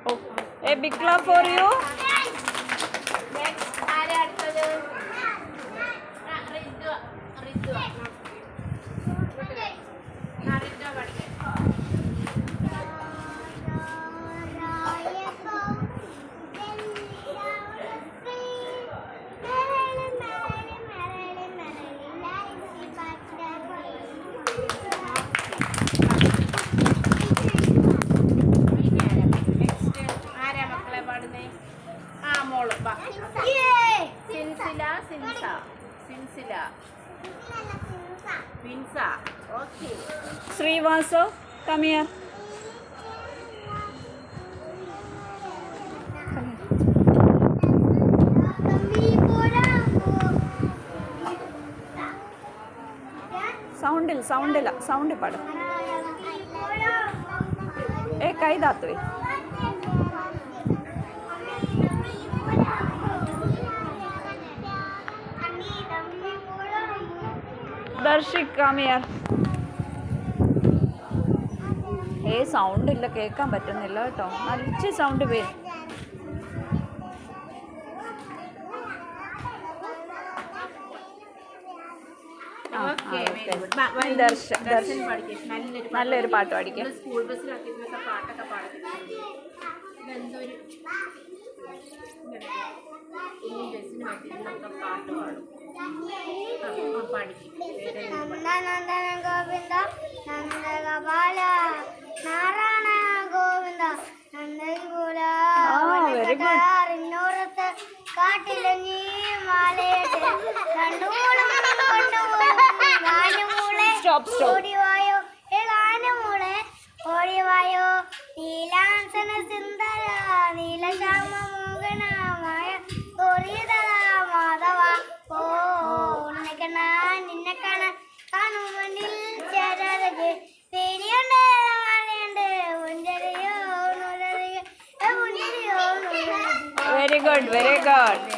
Oh, a big clap for you. Next, ആരാ അടുത്തത്? റിദ്വ. റിദ്വ. റിദ്വ പഠിക്കാം. Pinsa. Okay. Srivaso, come here. സൗണ്ടിൽ പാടും. കൈ താത്തുവേ. ദർശിക് come here. സൗണ്ട് ഇല്ല, കേൾക്കാൻ പറ്റുന്നില്ല കേട്ടോ. നല്ല സൗണ്ട് വരും. നല്ലൊരു പാട്ട് പാടിക്കും. സ്കൂൾ ബസ്സിലൊക്കെ പാട്ടൊക്കെ പാടും. ബസ്സിന് പറ്റിയൊക്കെ പാട്ട് പാടും. നന്ദനന്ദന ഗോവിന്ദ നന്ദഗോപാല നാരായണ ഗോവിന്ദ നന്ദഗോപാല ഇന്നോരത്ത് കാട്ടിലഞ്ഞി മാലയിട്ട് രണ്ടൂളം കൊണ്ടുപോയി ഓടിവായോ ഗാനമൂളെ ഓടിവായോ നീലാംസന സുന്ദര നീലശ്യാമ മോഹനമായ തോറിയതല മാധവ ഓ നിന്നെ കാണാൻ കാണും മുന്നിൽ ചേരരുത് പേടിയുണ്ട് മലയുണ്ട് മുഞ്ചരിയോ വെരി ഗുഡ്, വെരി ഗുഡ്.